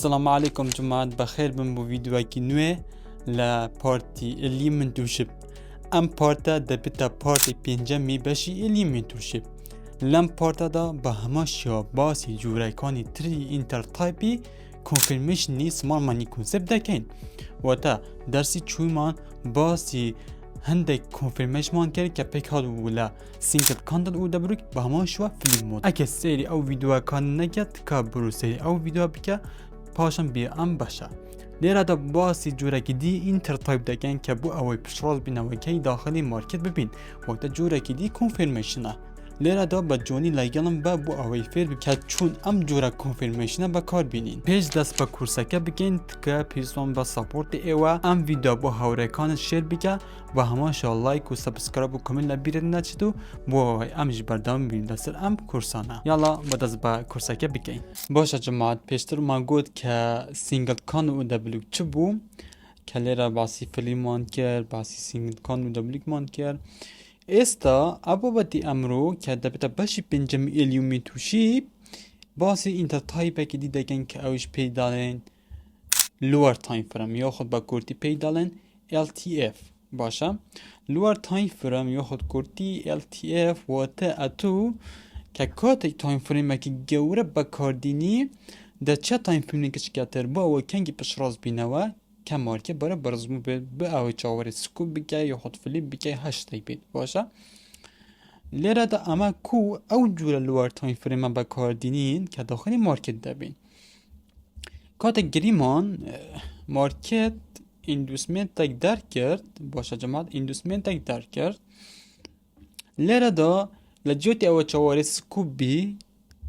السلام عليكم جماعة، بخير بن بو فيديو كي نوي لا بارتي اللي من توشب ام بارتا دبتا بارتي بينجمي باشي اللي من توشب لام بارتا دا بهماشيا باسي جورايكاني تري انتر تايبي كونفirmation ني سمال ماني كونسبت دا كين وتا درسي چويمان باسي هندك كونفirmation مان كاري كابيك هاد ولا سينكل كاندل او دبروك بهماشوا فيلم مود اكي سيري او فيديو كان نجات كابرو سيري او فيديو بكا پاشم بی ام باشه لیره دا باسی جوره که دی اینتر تایپ دکن که بو اوی پشراز بینوی که داخلی مارکت ببین وقتا جوره که دی کنفirmationه لیره دا با جونی لایگلم با بو اوی فیر بی که چون ام جوره کنفirmationه با کار بینین پیج دست با کورسه که بگین که پیزون با سپورت ایوه ام ویدیو با هورکان شیر بگه و همانشا لایک و سبسکرایب و کامل نبیره نچدو بو اوی امش بردام بین دستر ام کورسانه یالا با دست با کورسه که بگین باشه جماعت پیشتر ما گود که سینگل کان و دبلوک چه بو که لیره باسی فلیمان کرد باسی سینگل کان و دبلوک مان کرد استا ابوبتی امرو که دبتا باشی پنجم ایلیومی توشی باسی اینتر تایپه که دیدگن که اوش پیدالن لور تایم فرم یا خود با کورتی پیدالن LTF باشه لور تایم فرم یا خود کورتی LTF و تا اتو که کاتی تایم فرمه که گوره با کاردینی در چه تایم فرمی که چکتر با و کنگی پشراز بینوه که مارکه برای برزمو به اوی چاوری سکوب بگه یا خود فلیپ بگه هشتای بید باشه لیره دا اما کو او جور لور تایم فرمه با کاردینین که داخلی مارکت دبین کات گریمان مارکت اندوسمنت تک در کرد باشه جماعت اندوسمنت تک در کرد لیره دا لجوتی او چاوری سکوب بی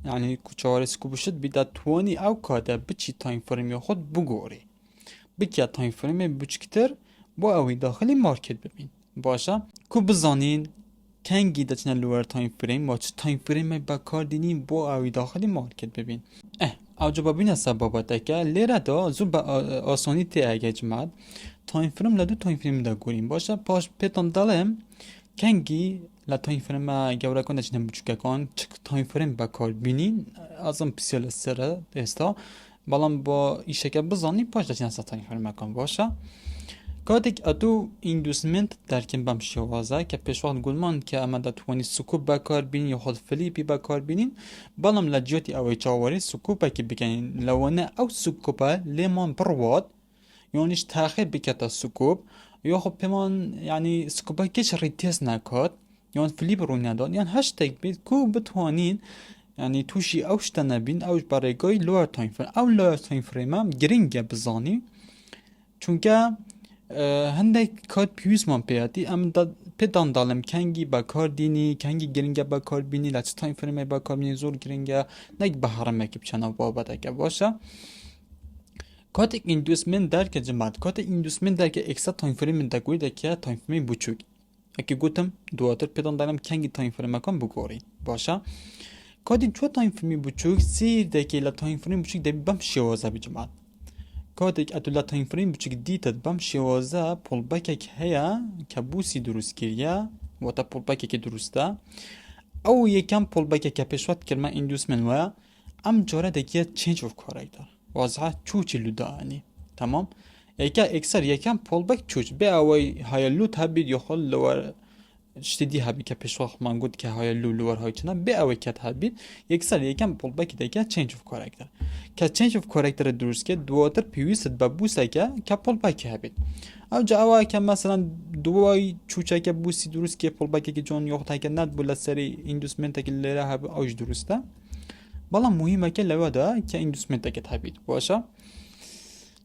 یعنی چاوری سکوب شد بی دا توانی او کاده بچی تایم فرمی خود بگوری بکیه تایم فریم بچکتر با اوی داخلی مارکت ببین باشه کو بزانین کنگی دچنه لور تایم فریم با چه تایم فریم با کار دینی با اوی داخلی مارکت ببین اوجا ببین سبابته که لیره دا زو با آسانی تی اگه جمعت تایم فریم لدو تایم فریم دا گوریم باشه پاش پیتم دالم کنگی لا تایم فریم گوره کن دچنه بچکه کن چک تایم فریم با کار بینین ازم پسیال سره دستا بالام با ایشه که بزانی پاش دچنه تایم فریم کن باشه کاتک اتو اندوسمنت درکن بم شوازه که پیشوان گلمان که اما دتوانی سکوب بکار بینین یا خود فلیپی بکار بینین بالام لجوتی اوی چاوری سکوبه که بکنین لونه او سکوبه لیمان برواد یعنیش تاخیر بکتا سکوب یا خب پیمان یعنی سکوبه کش ریتیز نکاد یعنی فلیپ رو نداد یعنی هشتگ بید کو بتوانین یعنی توشی اوش تنبین اوش برای لور تایم فریم او لور تایم فریم هم گرینگه بزانی چونکه هنده کات پیوز من پیاتی ام پیدان دالم کنگی با کار دینی کنگی گرینگه با کار بینی لچ تایم فریم با کار بینی زور گرینگه نگ بهارم مکیب چنا بابده که باشه کات اندوسمنت در که جماعت کات اندوسمنت در که اکسا تایم فریم دگوی در که تایم فریم بچوک اکی گوتم دواتر پیدان دالم کنگی تایم فریم کن بگوری باشه کات چو تایم فریم بچوک سیر در که تایم فریم بچوک دبی بم شوازه بی جماعت کاتک اتولا تایم فریم بچک دیتت بم شوازه پول بکک هیا که بوسی درست کریه و تا پول بکک درسته او یکم پول بکک پیشوات کرمه اندوسمنت و ام جاره دکیه چینج اف کاراکتر واضحه چوچی لودانی تمام یکه اکثر یکم پول بک چوچ به اوی های لود هبید یا خال لور شدی هبی که پیشوات من گفت که های لور های چنا به اوی کت هبید یکسر یکم پول بک دکیه چینج اف کاراکتر که چینج اف کاراکتر درست که دواتر پیویست با بوسه که پول بک هبید او جاوا که مثلا دوای چوچه که بوسی درست که پول بک که جون یوخته که ند بولا سری اندوسمنت که لیره هب اوش درسته بالا مهمه که لوا دا که اندوسمنت که هبید باشه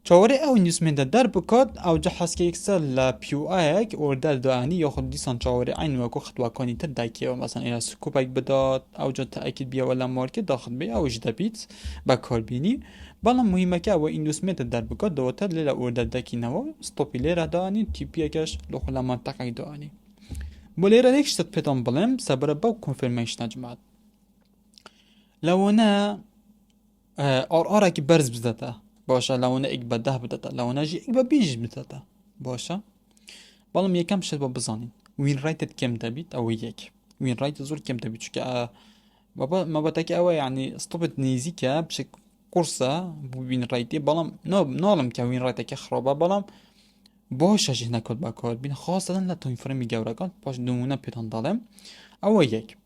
چواره او اندوسمنت در بکات او جحس که یکسر لپیو آیک اور در دانی یا خود دیسان چواره عین وکو خطوه کنی تر دکیه و مثلا اینا سکوپک بداد او جا تأکید بیا ولا مارکت داخل بیا او جدا بیت با کار بینی بالا مهمه که او اندوسمنت در بکات دواتر لیلا اور در دکی نوا ستوپی لیره دانی تیپیه کش لخلا منطقه دانی بولیره نیکشتت پیدان بلیم سبره باو کنفرمیشن جماعت لونه آر که برز بزده باشه لونه ایک با 10 بداده لونه جی ایک با 20 بداده باشه بالام یکم شد با بزانین وین رایتت کم دبید او یک وین رایت زور کم دبید چون که بابا ما بتاكي قوي يعني اسطبت نيزيكا بشكل قرصة بوين رايتي بلام نالم كوين رايتك خرابة بلام باش هجي نكد بكار بين خاصة لا تايم فريم جورا باش نمونه بيتان دالم او یک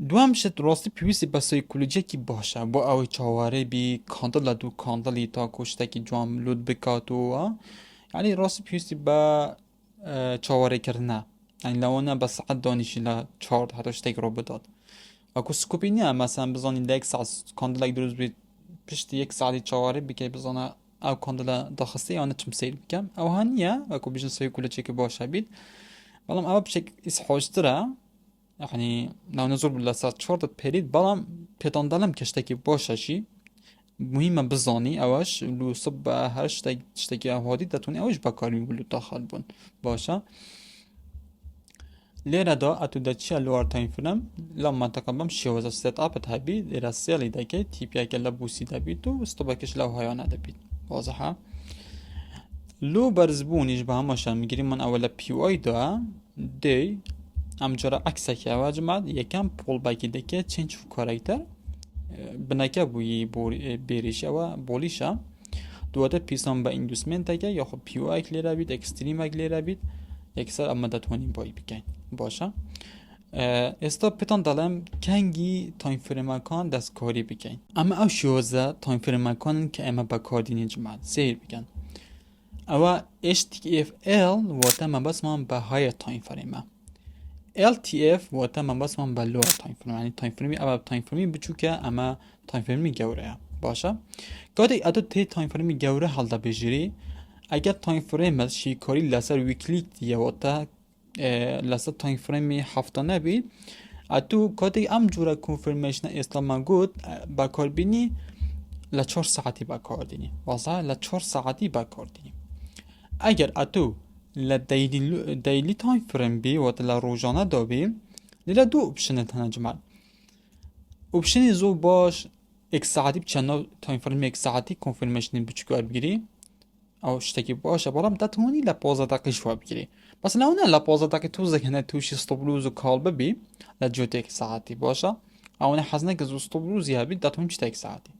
دوام شت راستی پیوستی با سایکولوژی کی باشه با اوی چاواره بی کاندل دو کاندلی تا کشته کی جوام لود بکاتو یعنی راستی پیوستی با چاواره کرنه یعنی لونه بس عد دانشی لا چارد حتی شتک رو بداد اكو سكوبي نيا مثلا بزاني ليك ساعة كاندلا يدروز بي بشتي يك ساعة چاواري بكي بزانا او كاندلا داخستي انا تمسير بكم او هانيا اكو بيجن سوي كل شيء باشه بيت بلام او بشك اسحوشترا يعني لو نزول بالله ساعة شورت بريد بلام بيتان دالم كشتكي باشه شي مهمة بزاني اوش لو صب هر شتكي اهوادي داتوني اوش بكاري بلو داخل بون باشه ليرة دا اتو دا چيا لوار تايم فريم لما تقبم شوزا سيت اب تهبي ليرة سيلي داكي تي بي اكي لبوسي دابيتو استوباكش لو هايانا دابيت واضحة لو برزبونيش بهماشا مگيري من اولا بيو اي دا دي ام جرا عكسك يا واجمع يكم بول باكي داكي change of character بناكا بوي بيريش او بوليشا دواتا بيسان با اندوسمنت داكي يخو بيو اي كليرا بيت اكستريم اي كليرا بيت اكثر اما داتواني باي بكين باشا استا پتان دالم کنگی تایم فریم کان دستکاری بکن اما او شوزه تایم فریم کان که اما بکاردینی جماعت سیر بکن او HTFL واتا من بس من به های تایم فریم LTF واتا من بس من به لور تایم فریم یعنی تایم فریمی او تایم فریمی بچوکه اما تایم فریمی گوره باشا گاهی ادو تی تایم فریمی گوره حال دا بجری اگر تایم فریم شیکاری لسر ویکلیک دیگه واتا لسه تایم فریمی هفتانه بید اتو کاتی ام جورا کنفرمیشن استاما گود با کار بینی ل 4 ساعتی با کار دینی واضحه ل 4 ساعتی با کار دینی اگر اتو ل دیلی تایم فریم بی و ل روزانه دا بی لیلا دو اپشن تنها جمع اپشن زو باش یک ساعتی بچنو تایم فریم یک ساعتی کنفرمیشن بچکار بگیری او شتکی باشه برام دتونی ل 15 دقیقه شو بگیری بس لو انا ل 15 دقيقة توزك هنا توشي ستوبلوز وكالبة بي لا جوتيك ساعتي باشا او انا حزنك زو ستوبلوز يا بي داتون چتك ساعتي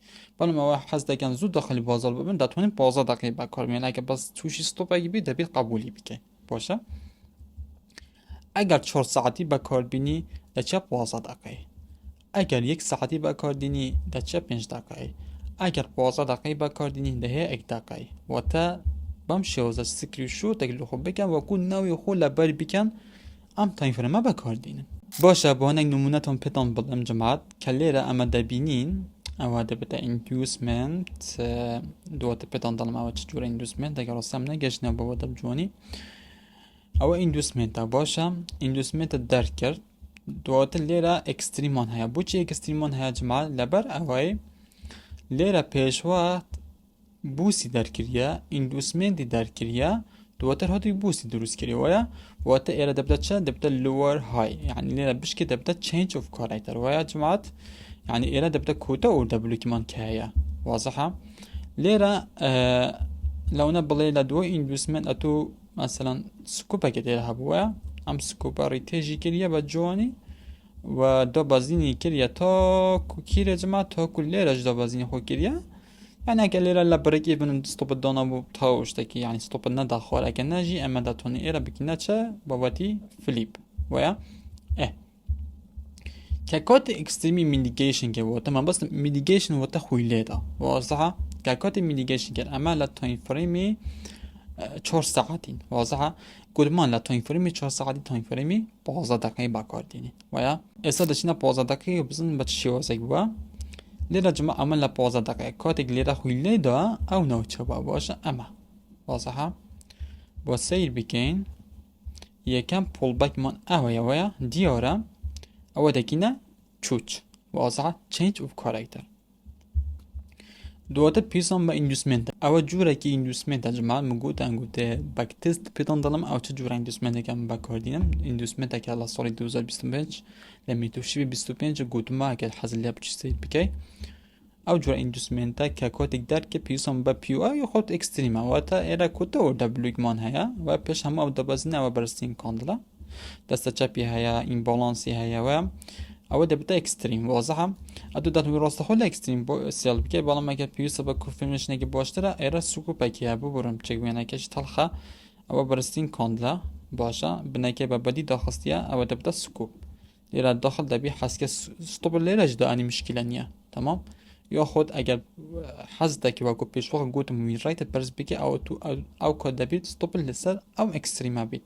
بلما او حزنك زو داخل بازار ببن داتون 15 دقيقة بكار مين اگه بس توشي ستوب اگه بي دبي قبولي بكي باشا اگر 4 ساعتي بكار بيني دچه 15 دقيقة اگر 1 ساعتي بكار ديني دچه 5 دقيقة اگر 15 دقيقة بكار ديني ده 1 دقيقة وتا بمشي وزا سكري شو تقلو خب بكن وكون ناوي خو لبر بكن ام تايم فريم ما بكار دينن باشا بهانك نمونتهم بتان بلم جماعت كليرا اما دبينين او هذا بتا inducement دوات بتان دلم او چجور inducement اگر رسم نگشنه بابا دب جواني او inducement باشا inducement درک کرد دوات ليرا اكستريمان هيا بوچي اكستريمان هيا جماعت لبر اوي ليرا پیش وقت بوسی در کریه اندوسمنتی در کریه دواتر هاتوی بوسی دروست کریه ویا واتا ایره دبتا چه دبتا لور های یعنی لیره بشکه دبتا change of character ویا جماعت یعنی ایره دبتا کوتا او دبلو کمان که هیا واضحه لیره لو نبلی لدو اندوسمنت اتو مثلا سکوپا که دیره هبویا ام سکوپا ریتیجی کریه با جوانی و دو بازینی کریه تا کیره جماعت تا کل لیره جدا بازینی خو کریه يعني اگر ليرا لبريك ايفن ستوب الدونا بو تاوشتكي يعني ستوب الندا خور اگر نجي اما داتوني ايرا بكنا چه باباتي فليب ويا كاكوت اكستريمي ميديكيشن كي وتا ما بس ميديكيشن وتا خويليدا واضحه كاكوت ميديكيشن كي اما لا تايم فريمي 4 ساعتين واضحه قدمان لا تايم فريمي 4 ساعتي تايم فريمي 15 دقيقه باكار ديني ويا اسا دشنا 15 دقيقه بزن بتشي واسيغوا لیرا جماعة عمل ل 15 دقیقه کاتک لیرا خویله دا او نو چبا باشه اما واضحه با سیر بکن یکم پول بک من اویا ویا دیارم او دکینه چوچ واضحه change of character دوات پیسان با inducement او جوره که inducement جماعة مگوت انگوته بک تست پیتان دلم او چه جوره inducement کم بکاردینم inducement که الله سال 2025 لمیتوشی 25 گوتما که حزلی بچی سید بکی او جور inducement که کاتک در که پیسان با پیو او خود اکستریم واتا ایرا کوتا و دبلو کمان هیا و پیش هم او دبازینه و برستین کاندلا دست چپی هیا این بالانسی هیا و او دبتا اكستريم واضحه ادو دات راست خول اكستريم بو سيل بك بالا ما كان بيوس با كونفيرميشن كي باشترا ايرا سوكو باكي ابو برم تشيك وينا كاش تلخه او برستين كوندلا باشا بناكي ببدي داخستيا او دبتا سكوب ليرا داخل دبي حسك ستوب ليرا جدا اني مشكله نيه تمام ياخد اگر حزتك واكو بيش وقت قوت من رايت برز بكي او تو او كود دبي ستوب لسر او اكستريم بيت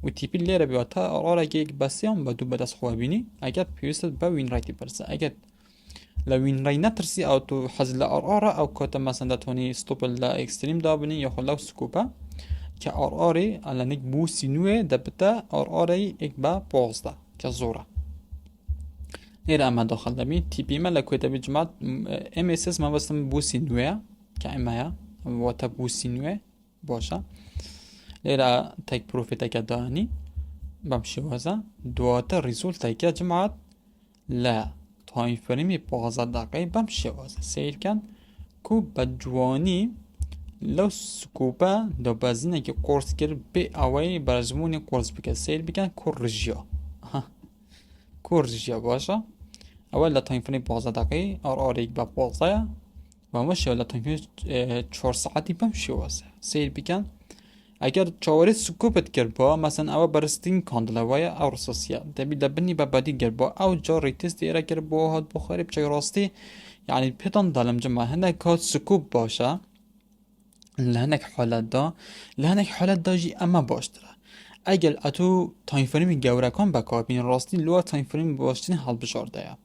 و تیپی لیره بیاتا آرا گیگ بسیام با دو بدست خواه بینی اگر پیوست با وین رایتی برسه اگر لوین رای نترسی او تو حزل آرا او کتا مثلا دتونی ستوب لا اکستریم دابنی یا خلاو سکوپا که آراری الانک بوسی نوه دبتا آراری اک با پوزده که زوره نیره اما داخل دبی تیپی ما لکویتا بی جماعت ام اس اس ما بستم بوسی نوه که اما و تا بوسی نوه باشه ليرا تايك بروفيت اكا داني بمشي وزا دوات ريزولت اكا جمعات لا تايم فريمي بغازا دقي بمشي وزا سير كان كو بجواني لو سكوبا دو بازين اكا قرص كر بي اوي برزموني قرص بكا سير بكان كورجيا كورجيا باشا اول لا تايم فريمي بغازا دقي اريك ببغزايا بمشي ولا تايم فريمي 4 ساعتي بمشي وزا سير بكان اگر چاوری سکوپت کرد با مثلا او برستین کاندلا ویا او رسوسیا دبی دبنی ببادی گر با او جا ریتست دیره گر با هاد بخاری بچه راستی یعنی پیتان دالم جمع هنک کات سکوپ باشه لهنک حالت دا جی اما باشتره اگر اتو تایم فریم گوره کن بکار بین راستی لوا تایم فریم باشتین حال بشارده یا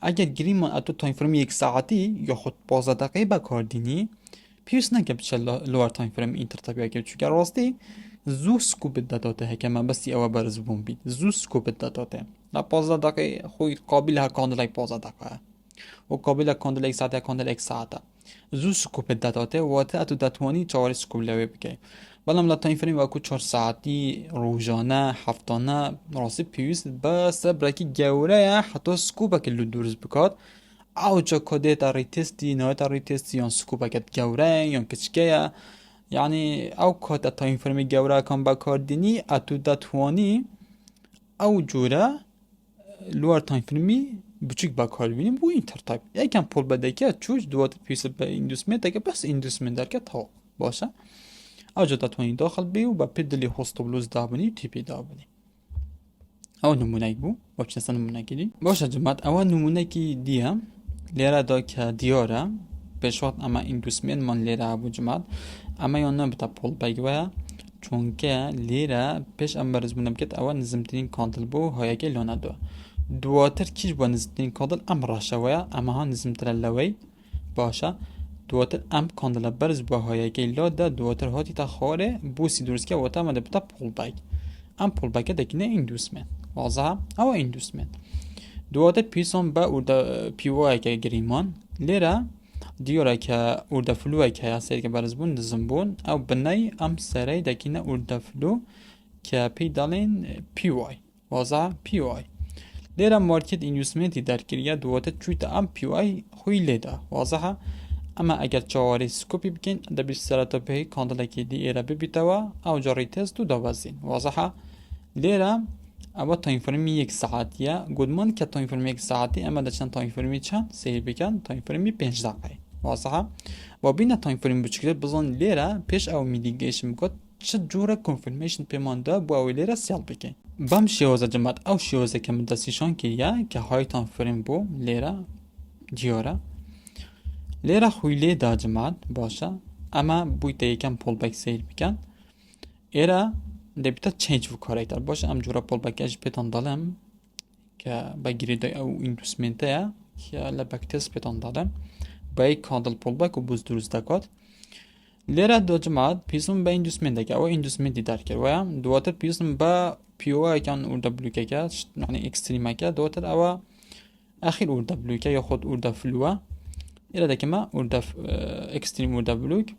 اگر گریمان اتو تایم فریم 1 ساعتی یا خود 15 دقیقه بکار دینی پیوس نکه بچه لوار تایم فریم اینتر طبیعه که چون راستی زو سکوپ داداته هکه من بسی او برز بوم بید زو سکوپ داداته لا 15 دقیقه خوی قابل ها کاندل 15 دقیقه و قابل کاندل 1 ساعت کاندل 1 ساعته زو سکوپ داداته و تا اتو داتوانی 4 سکوپ لوی بگی بلام لا تایم فریم واکو 4 ساعتی روزانه هفتانه راستی پیوس بس برکی گوره حتی سکوپ کلو درز بکات او جا کده تا ریتستی نه تا ریتستی یا سکوپا کت گوره یا کچکه یعنی او کده تایم فرمی گوره کن با کردنی اتو داتوانی او جوره لوار تایم فرمی بچک با کار بینیم بو اینتر تایپ یکم پول بده که چوش دوات پیس به ایندوسمنت که بس ایندوسمنت در که تا باشه او جا داتوانی داخل بی و با پدلی هست بلوز دابنی تیپی دابنی او نمونه بو و چنسا نمونه دی باشه جماعت اول نمونه کی دیم لیره دا که دیاره بشوات اما ایندوسمنت من لیره ابو جماعت اما یانو بتا پول بگوه چون که لیره پیش ام برز بونم کت اول نزمترین کاندل بو های که لانه دو دواتر کیش با نزمترین کاندل ام راشوه اما ها نزمتر لوی باشه دواتر ام کاندل برز بو های که لاده دواتر هاتی تا خواره بوسی درست که واتا مده بتا پول بگ ام پول بگه دکنه ایندوسمنت واضحه او ایندوسمنت دواتر پیسان با اوردا پیوای که گریمان لیره دیاره که اوردا فلوی که هستی که برزبون دزنبون او بنای ام سری دکینه اوردا فلو که پی دالین پیوای واضح پیوای لیره مارکت اینوستمنتی در کریه دواتر چویت ام پیوای خوی لیده واضحه اما اگر چواری سکوپی بکن دبیر سرطا بهی کاندله که دی ایره ببیتوا او جاری تست دو دوازین واضحه لیره اما تایم فرمی 1 ساعتیه گودمان که تایم فرمی 1 ساعتی اما داشتن تایم فرمی چند سیر بکن تایم فرمی 5 دقیقه واضحه و بین تایم فرمی بچکده بزن لیره پیش او میدیگیشن بکد چه جوره کنفرمیشن پیمانده با او لیره سیل بکن بام شیوزه جماعت او شیوزه که من دستیشان کریه که های تایم فرم بو لیره دیاره لیره خویلی دا جماعت باشه اما بویده یکم پول بک سیر بکن ایره دبیتا چینج و کاریکتر باشه ام جورا پول بکش پیتان دالم که بگیری دای او ایندوسمنته که لبکتس پیتان دالم بای کاندل پول بک و بوز دروز دکات لیره دو جماعت پیسم با ایندوسمنته که او ایندوسمنتی در کرد ویم دواتر پیسم با پیو اکان اوردا بلوکه که یعنی اکستریمه که دواتر او اخیر اوردا بلوکه یا خود اوردا فلوه ایره دکه ما اوردا اکستریم اوردا بلوک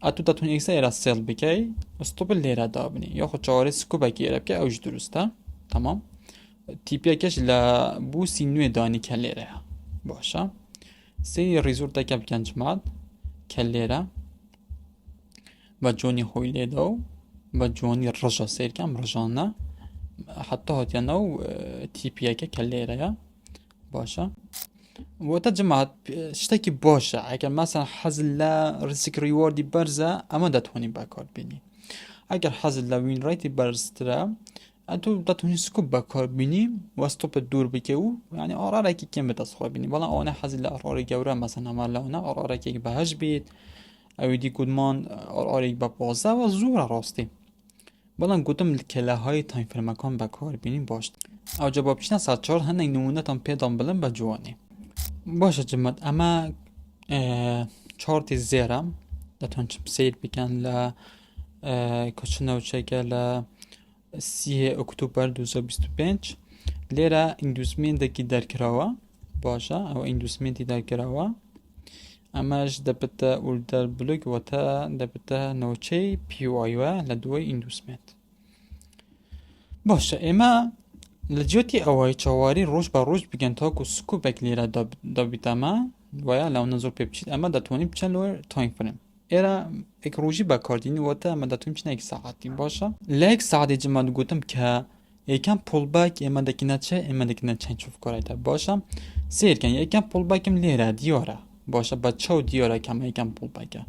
اتو داتون ایکسا ایره سیل بکی استوب لیره دابنی یا خود چهاره سکو بکی ایره بکی اوش درسته تمام تیپی اکش لبو سینوی دانی که لیره باشه سی ریزورت اکا بکن جماعت که لیره و جونی خوی لیدو و جونی رجا سیر کم رجانه حتى هاتيا نو تي بي اكا كالليرا يا باشا. وتا جماعة شتاكي باشا اگر مثلا حزل لا ريسك ريواردي برزة اما داتوني باكار بيني. اگر حزل لا وين رايتي برزترا اتو داتوني سكوب باكار بيني وستوب الدور بكيو يعني ارارا كي كم بتصخوا بيني والله انا حزل لا ارارا جورا مثلا ما لا ارارا كي بهش بيت او دي كودمان ارارا ببازا و زورا راستي بلان گوتم کلاهای تایم فرمکان بکار بینیم باش او جوابشنا ساعت 4 هنگ نمونه تام پیدام بلن با جوانی باشه جماعت اما 4 زیرم دتون سیر بکن ل کچنو چکه ل 3 اکتبر 2025 لیرا اندوسمنتی در کراوا باشه او اندوسمنتی در کراوا اماش دبتا اولدر بلوگ و تا دبتا نوچه پیو آیوه لدوی اندوسمنت باشه اما لجوتی اوای چواری روش با روش بگن تا کو سکو بکلیره دابیتاما ویا لو نزور پیبچید اما دتونی بچن لور تایم فریم ایرا اک روشی با کاردینی و تا اما دتونی بچن اک ساعتی باشه لیک ساعتی جمعه گوتم که یکم پول باک اما دکینه چه اما دکینه چند چوف کارایتا باشه سیر کن یکم پول باکم لیره دیاره باشه بچه دیاره کم یکم پول باکه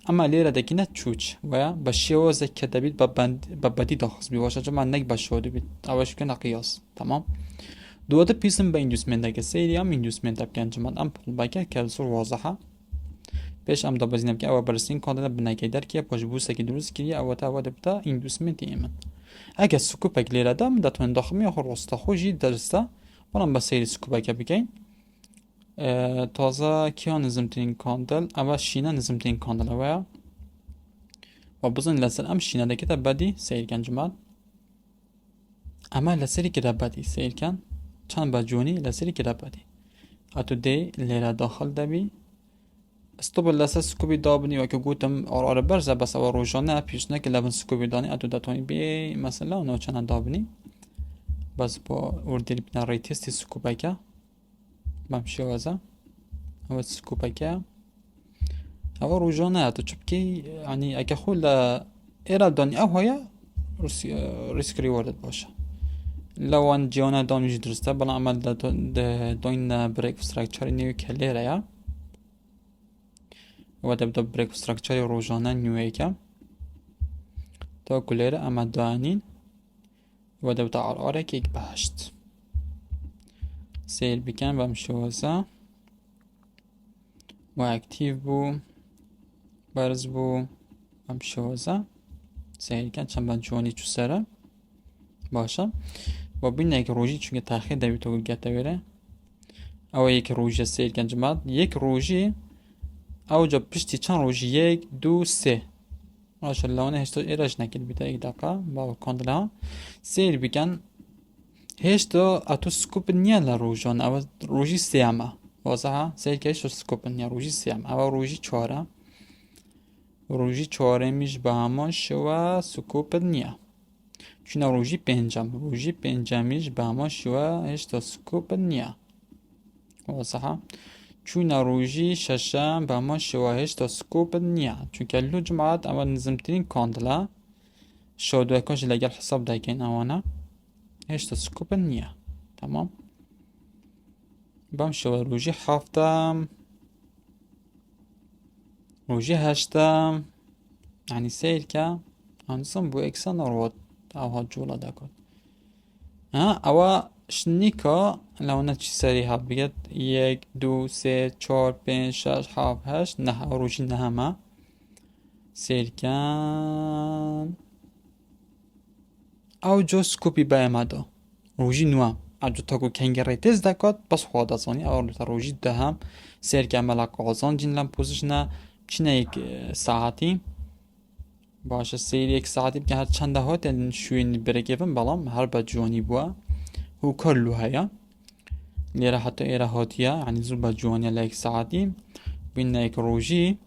اما لیره دکینه چوچ و با شیوازه که دبید با بدی داخل بی باشه جمعه نگ با شوده بید اوش کنه قیاس تمام دوده پیسم با اندوسمنت دکه سیری هم اندوسمنت بکن جمعه ام پول باکه که بسور واضحه پیش ام دا بزینم که او برسین کاندل بناکی در که پاش بوسه که درست کریه او تا او دبتا اندوسمنت ایمن اگه سکوپک لیره دام داتون داخمی آخر راستا خوشی درسته ولم با سیری سکوپک بکن تازه کیا نظمترین کاندل اول شینه نظمترین کاندل ویا و بزن لسر ام شینه دکی تا بدی سیر کن جمال اما لسری که بدی سیر کن چند بجونی لسری که بدی اتو دی لیره داخل دبی استوب لسر سکوبی دابنی و که گوتم آرار برزه بس او روشانه پیشنه که لبن سکوبی دانی اتو داتونی بی مثلا اونو چند دابنی بس با اردیل بنا ری تستی سکوبکه بمشي وزا هو سكوباكا هو روجانا تشبكي يعني اكخول ايرا داني او هيا ريسك ريورد باشا لو ان جيونا دان مش درسته بلا عمل دوين بريك ستراكشر نيو كاليرا يا وتبدا بريك ستراكشر روجانا نيويكا تو كوليرا اما دانين وتبدا على كيك بهشت سيل بكن بمشي وزا و اكتيف بو برز بو بمشي وزا سيل كن چند بنجواني چو سره باشا و بین یک روژی چون تاخیر دویتو گته بره او یک روژی سیل کن جماعت یک روژی او جا پشتی چند روژی 1 2 3 ماشاءالله نه هشتا ایرش نکل بیتا یک دقیقه با کاندل ها سیل بکن هشتا اتو سکوپ نیا لروژان او روژی سیامه واضحه سیل که هشتا سکوپ نیا روژی سیامه او روژی چهاره میش به همان شوا سکوپ نیا چون روژی پنجمیش به همان شوا هشتا سکوپ نیا واضحه چون روژی ششم به همان شوا هشتا سکوپ نیا چون که لو جماعت اول نظمترین کاندله شادو اکاش لگل حساب داکین اوانه هشتا سکوپ نیا تمام بام شوا روژی هفتم روژی هشتم يعني سير كا هنصم بو اكسان روت او هجولا داكوت او شنيكا لو نتشي سري هاب بيت 1 2 3 4 5 6 7 8 نه روژی نهما سير كان او جو سكوبي بايمادا روژی نوا اجو تاكو كنگري تز داكوت بس خوادا زاني او روژی دهم سير كان ملاك آزان جين لم پوزشنا چنه یک ساعتی باشه سیر یک ساعتی که هر چند هات شوین برگیفن بالام هر بجوانی بوا هو کلو هیا لیره حتی ایره هاتیه یعنی زور بجوانی لیک ساعتی بین یک روژی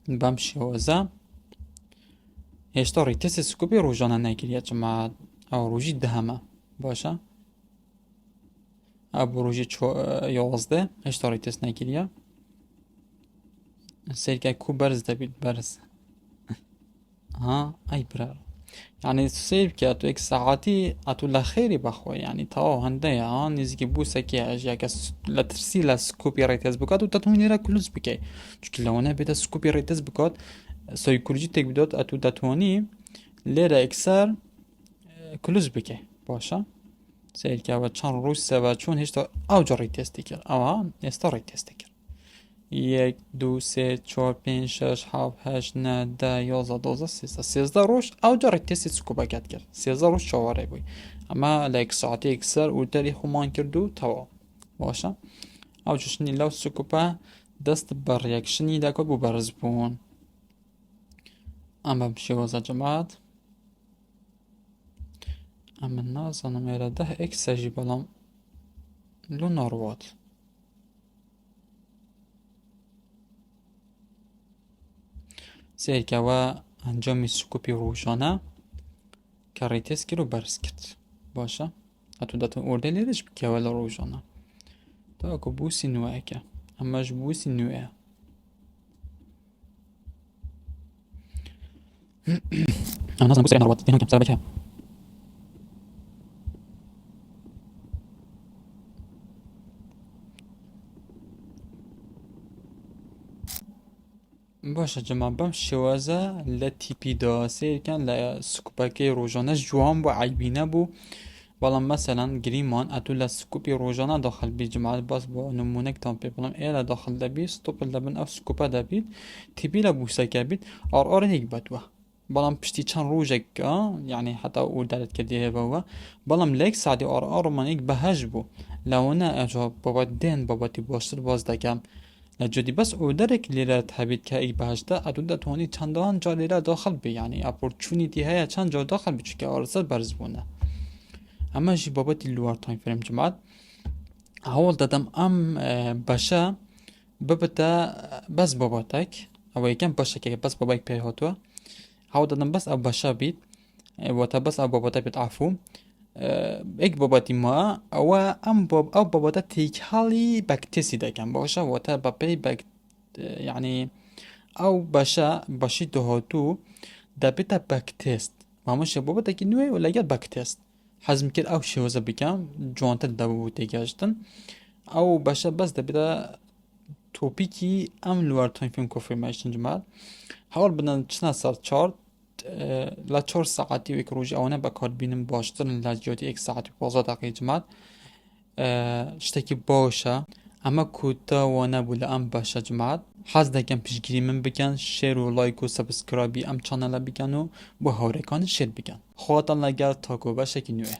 بمشي وزا هشتاري تس سكوبي روجانا ناكريا جماعة او روژی دهمه باشه ابو روژی 11 هشتاري تس ناكريا سير که کو برز دبید برز ها ای برار يعني سيف كي اتو اك ساعاتي اتو لا خيري بخو يعني تاو هندايا نزكي بوسكي اجاك لا ترسيلا سكوبي رايت بكات وتتوني را كلوز بكي چونك لو انا بيتا سكوبي رايت بكات سايكولوجي تك بدوت اتو تتوني ليرا اكسر كلوز بكي باشا سيل كاوا چان روز سبا چون هشتا او جاري تستي كر او استاري تستي كر 1 2 3 4 5 6 7 8 9 10 11 12 13 13 روش او جاري تستي سكوبا كات كر 13 روش شواري بوي اما لايك ساعتي اكسر والتاريخ مان كردو توا باشا او جوشني لو سكوبا دست برياكشني داكو بو برزبون اما بشي وزا جماعت اما الناس انا ميرا ده اكس اجي بلام لو ناروات سير كوا انجامي سكوبي روشانا كاريتس كيلو برسكت باشا هاتو داتو اورده ليرش بكوا روشانا تاكو بوسي نواكا اما جبوسي نواكا انا نازل بوسي ناروات دينهم كم سابكها باش جماعة بمشي وازا التي بي دا سير كان لا سكوباكي روجانا جوان بو عيبينا بو بلام مثلا جريمان اتو لا سكوبي روجانا داخل بي جماعة باس بو نمونك تامبي بلام ايلا داخل دبي ستوب لبن او سكوبا دبيت تي بي لبوسا كابيت ار هيك باتوا بلام بشتي چان روجك يعني حتى اقول دالت كديه بوا بلام ليك سعدي ار من ايك بهاج بو لو انا اجا بابا دين بابا تي باشتر باز دكام لجدي بس اودرك ليرا تحبيت كاي بهشتا ادودا توني چندان جا ليرا داخل بي يعني اپورچونيتي هيا چند جا داخل بي چونكي ارسل برزبونه اما جي بابتي اللوار تايم فريم جماعت هول دادم ام باشا ببتا بس باباتك او يكن باشا كي بس باباك بي هاتوا هول دادم بس اب باشا بيت وتا بس اب باباتا بيت عفو ايك باباتي ما او ام باب او باباتا تيك حالي باكتسي دكن باشا وتا بابي باك يعني او باشا باشي دهاتو دا بيتا باك تيست ما مش باباتا كي نوي ولا ياد باك تيست حزم كده او شوزة بكام جوانتا دابو تيجاجتن او باشا بس دا بيتا توبيكي ام لوار تايم فيلم كونفيرميشن جمال حاول بدنا چنا سال چارت لا 4 ساعتی و یک روز اونه بکار بینم باشترن لا جوتی 1 ساعت و 15 دقیقه جماعت شتاكي باشه اما کوتا و نبول ام باشه جماعت حاز دکم پیشگیری من بکن شیر و لایک و سبسکرایبی ام چانل بکن و با هورکان شیر بکن خواهتان لگر تاکو باشه که نوه